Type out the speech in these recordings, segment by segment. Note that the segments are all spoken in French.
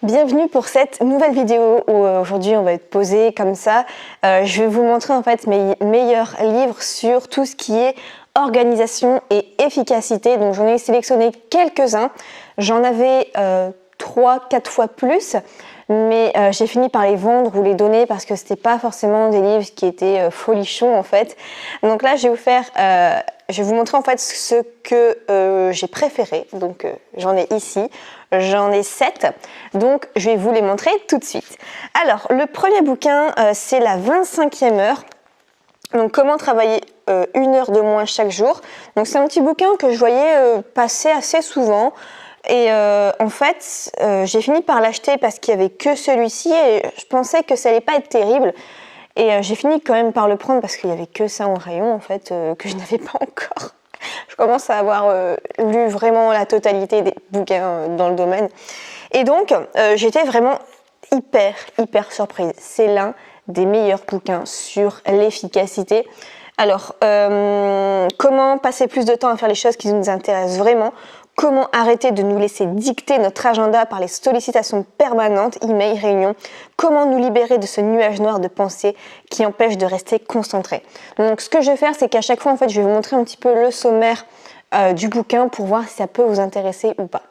Bienvenue pour cette nouvelle vidéo où aujourd'hui on va être posé comme ça. Je vais vous montrer en fait mes meilleurs livres sur tout ce qui est organisation et efficacité. Donc j'en ai sélectionné quelques-uns. J'en avais 3-4 fois plus, mais j'ai fini par les vendre ou les donner parce que c'était pas forcément des livres qui étaient folichons en fait. Donc là je vais vous montrer en fait ce que j'ai préféré. Donc j'en ai ici. J'en ai 7, donc je vais vous les montrer tout de suite. Alors, le premier bouquin, c'est la 25e heure. Donc, comment travailler 1 heure de moins chaque jour. Donc, c'est un petit bouquin que je voyais passer assez souvent. Et en fait, j'ai fini par l'acheter parce qu'il n'y avait que celui-ci et je pensais que ça allait pas être terrible. Et j'ai fini quand même par le prendre parce qu'il n'y avait que ça en rayon, en fait, que je n'avais pas encore. Je commence à avoir lu vraiment la totalité des bouquins dans le domaine. Et donc, j'étais vraiment hyper surprise. C'est l'un des meilleurs bouquins sur l'efficacité. Alors, comment passer plus de temps à faire les choses qui nous intéressent vraiment ? Comment arrêter de nous laisser dicter notre agenda par les sollicitations permanentes, emails, réunions? Comment nous libérer de ce nuage noir de pensée qui empêche de rester concentré? Donc ce que je vais faire, c'est qu'à chaque fois, en fait, je vais vous montrer un petit peu le sommaire du bouquin pour voir si ça peut vous intéresser ou pas.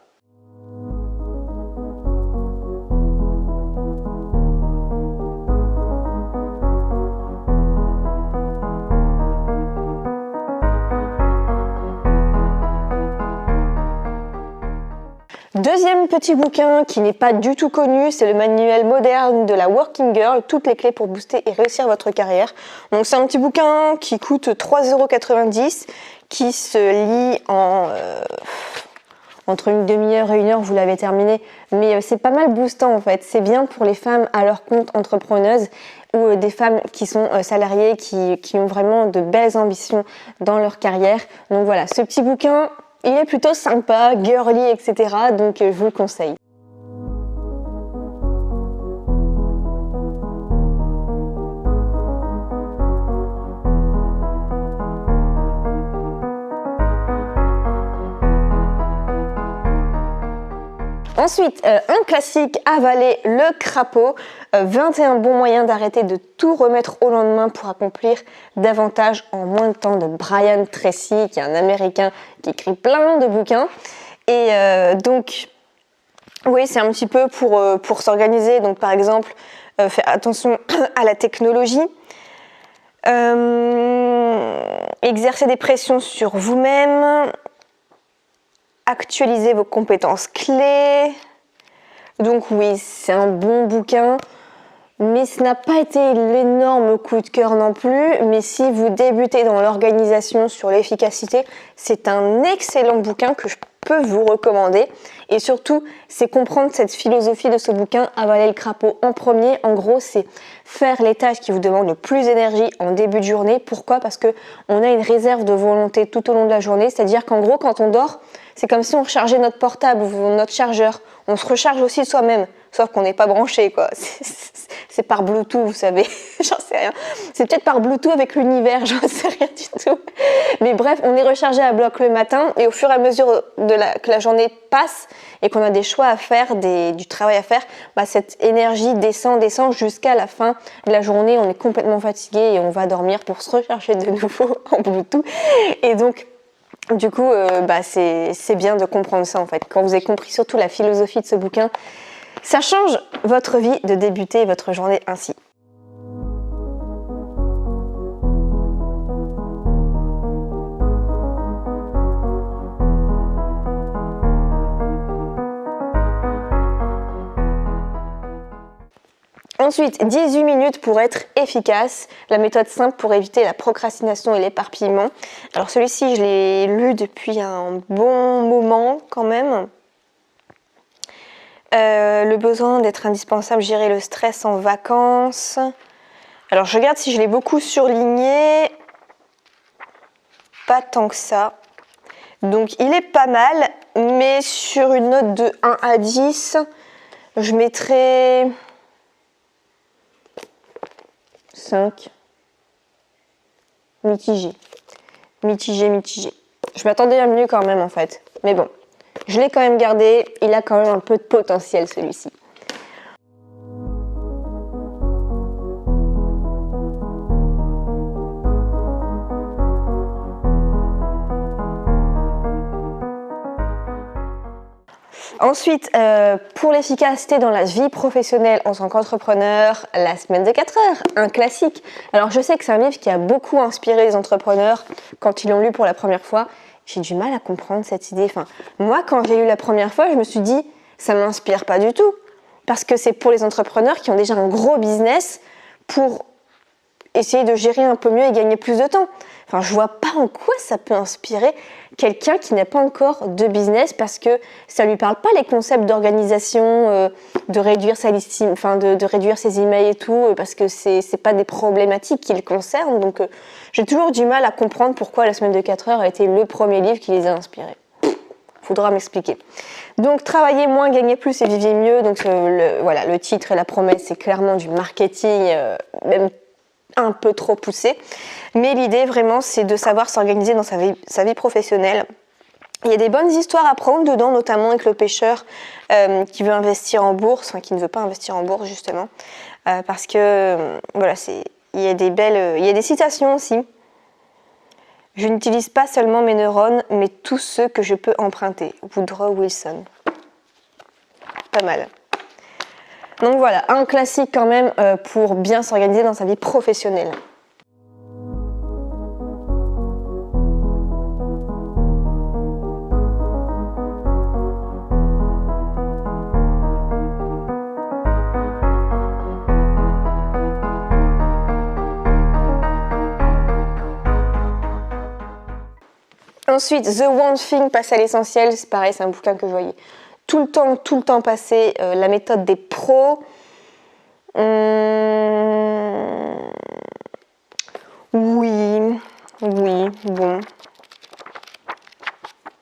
Deuxième petit bouquin qui n'est pas du tout connu, c'est le manuel moderne de la Working Girl, toutes les clés pour booster et réussir votre carrière. Donc c'est un petit bouquin qui coûte 3,90 €, qui se lit entre une demi-heure et 1 heure, vous l'avez terminé. Mais c'est pas mal boostant en fait, c'est bien pour les femmes à leur compte entrepreneuses ou des femmes qui sont salariées, qui ont vraiment de belles ambitions dans leur carrière. Donc voilà, ce petit bouquin, il est plutôt sympa, girly, etc. Donc je vous le conseille. Ensuite, un classique, avaler le crapaud. 21 bons moyens d'arrêter de tout remettre au lendemain pour accomplir davantage en moins de temps, de Brian Tracy, qui est un Américain qui écrit plein de bouquins. Et donc, oui, c'est un petit peu pour s'organiser. Donc, par exemple, faire attention à la technologie. Exercer des pressions sur vous-même. Actualiser vos compétences clés. Donc oui, c'est un bon bouquin, mais ce n'a pas été l'énorme coup de cœur non plus. Mais si vous débutez dans l'organisation sur l'efficacité, c'est un excellent bouquin que je peux vous recommander. Et surtout, c'est comprendre cette philosophie de ce bouquin, avaler le crapaud en premier. En gros, c'est faire les tâches qui vous demandent le plus d'énergie en début de journée. Pourquoi ? Parce qu'on a une réserve de volonté tout au long de la journée. C'est-à-dire qu'en gros, quand on dort, c'est comme si on rechargeait notre portable ou notre chargeur. On se recharge aussi soi-même, sauf qu'on n'est pas branché, quoi. C'est par Bluetooth, vous savez, j'en sais rien. C'est peut-être par Bluetooth avec l'univers, j'en sais rien du tout. Mais bref, on est rechargé à bloc le matin et au fur et à mesure que la journée passe et qu'on a des choix à faire, du travail à faire, cette énergie descend jusqu'à la fin de la journée. On est complètement fatigué et on va dormir pour se recharger de nouveau en Bluetooth. Et donc, du coup, c'est bien de comprendre ça en fait. Quand vous avez compris surtout la philosophie de ce bouquin, ça change votre vie de débuter votre journée ainsi. Ensuite, 18 minutes pour être efficace, la méthode simple pour éviter la procrastination et l'éparpillement. Alors celui-ci, je l'ai lu depuis un bon moment quand même. Le besoin d'être indispensable, gérer le stress en vacances. Alors je regarde si je l'ai beaucoup surligné. Pas tant que ça. Donc il est pas mal, mais sur une note de 1 à 10, je mettrais 5. Mitigé. Je m'attendais à mieux quand même en fait. Mais bon, je l'ai quand même gardé. Il a quand même un peu de potentiel celui-ci. Ensuite, pour l'efficacité dans la vie professionnelle en tant qu'entrepreneur, la semaine de 4 heures, un classique. Alors je sais que c'est un livre qui a beaucoup inspiré les entrepreneurs quand ils l'ont lu pour la première fois. J'ai du mal à comprendre cette idée. Enfin, moi, quand j'ai lu la première fois, je me suis dit, ça m'inspire pas du tout. Parce que c'est pour les entrepreneurs qui ont déjà un gros business pour essayer de gérer un peu mieux et gagner plus de temps. Enfin, je vois pas en quoi ça peut inspirer quelqu'un qui n'a pas encore de business parce que ça lui parle pas les concepts d'organisation, de réduire sa liste, enfin de réduire ses emails et tout, parce que c'est pas des problématiques qui le concernent. Donc, j'ai toujours du mal à comprendre pourquoi la semaine de 4 heures a été le premier livre qui les a inspirés. Faudra m'expliquer. Donc, travailler moins, gagner plus et vivre mieux. Donc, le titre et la promesse, c'est clairement du marketing, même un peu trop poussé. Mais l'idée, vraiment, c'est de savoir s'organiser dans sa vie professionnelle. Il y a des bonnes histoires à prendre dedans, notamment avec le pêcheur qui veut investir en bourse, enfin qui ne veut pas investir en bourse, justement. Parce que, il y a des citations aussi. Je n'utilise pas seulement mes neurones, mais tous ceux que je peux emprunter. Woodrow Wilson. Pas mal. Donc voilà, un classique quand même pour bien s'organiser dans sa vie professionnelle. Ensuite, The One Thing, passe à l'essentiel, c'est pareil, c'est un bouquin que je voyais tout le temps passer, la méthode des pros. Oui, bon.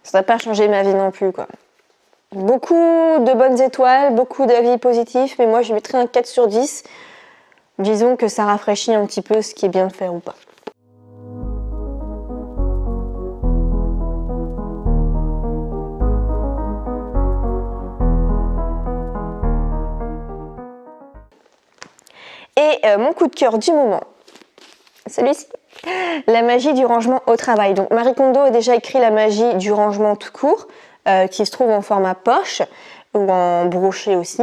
Ça n'a pas changé ma vie non plus, quoi. Beaucoup de bonnes étoiles, beaucoup d'avis positifs, mais moi je mettrais un 4 sur 10. Disons que ça rafraîchit un petit peu ce qui est bien de faire ou pas. Et mon coup de cœur du moment, celui-ci, la magie du rangement au travail. Donc Marie Kondo a déjà écrit la magie du rangement tout court, qui se trouve en format poche ou en broché aussi.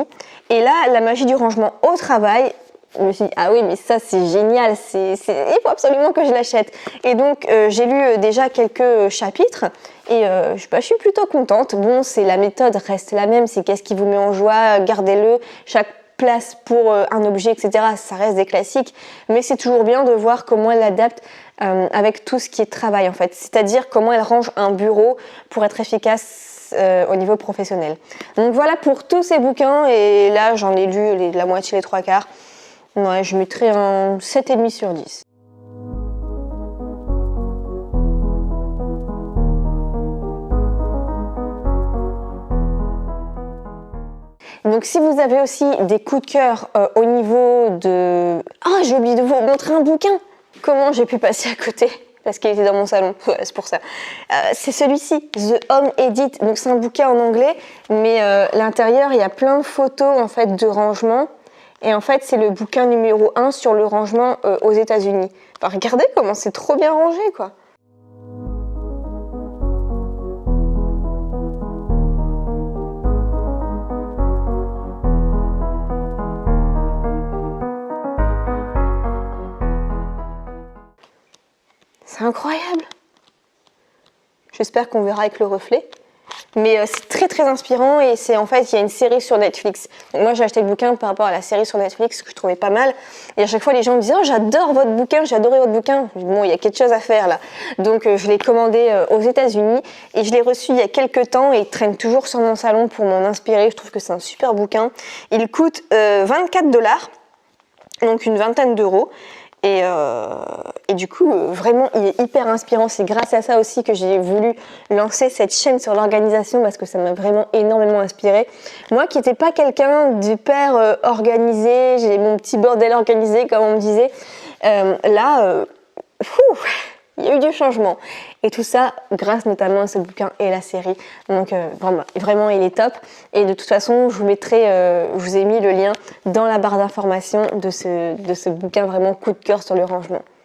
Et là, la magie du rangement au travail, je me suis dit, ah oui, mais ça c'est génial, il faut absolument que je l'achète. Et donc j'ai lu déjà quelques chapitres et je suis plutôt contente. Bon, la méthode reste la même, c'est qu'est-ce qui vous met en joie, gardez-le, chaque place pour un objet, etc. Ça reste des classiques, mais c'est toujours bien de voir comment elle l'adapte avec tout ce qui est travail en fait, c'est-à-dire comment elle range un bureau pour être efficace au niveau professionnel. Donc voilà pour tous ces bouquins, et là j'en ai lu la moitié, les 3/4. Ouais, je mettrais un 7,5 sur 10. Donc si vous avez aussi des coups de cœur au niveau de... Ah, j'ai oublié de vous montrer un bouquin. Comment j'ai pu passer à côté? Parce qu'il était dans mon salon, ouais, c'est pour ça. C'est celui-ci, The Home Edit. Donc c'est un bouquin en anglais, mais l'intérieur, il y a plein de photos en fait de rangement. Et en fait, c'est le bouquin numéro 1 sur le rangement aux États-Unis. Enfin, regardez comment c'est trop bien rangé, quoi. C'est incroyable. J'espère qu'on verra avec le reflet. Mais c'est très très inspirant, et c'est en fait, il y a une série sur Netflix. Donc moi j'ai acheté le bouquin par rapport à la série sur Netflix que je trouvais pas mal. Et à chaque fois les gens me disaient, oh, j'adore votre bouquin, j'ai adoré votre bouquin. Je dis, bon, il y a quelque chose à faire là. Donc je l'ai commandé aux États-Unis et je l'ai reçu il y a quelques temps, et il traîne toujours sur mon salon pour m'en inspirer. Je trouve que c'est un super bouquin. Il coûte 24 $, donc une vingtaine d'euros. Et du coup, vraiment, il est hyper inspirant. C'est grâce à ça aussi que j'ai voulu lancer cette chaîne sur l'organisation, parce que ça m'a vraiment énormément inspirée. Moi qui n'étais pas quelqu'un d'hyper organisé, j'ai mon petit bordel organisé, comme on me disait, il y a eu du changement. Et tout ça grâce notamment à ce bouquin et la série. Donc vraiment, il est top. Et de toute façon, je vous ai mis le lien dans la barre d'information de ce bouquin, vraiment coup de cœur sur le rangement.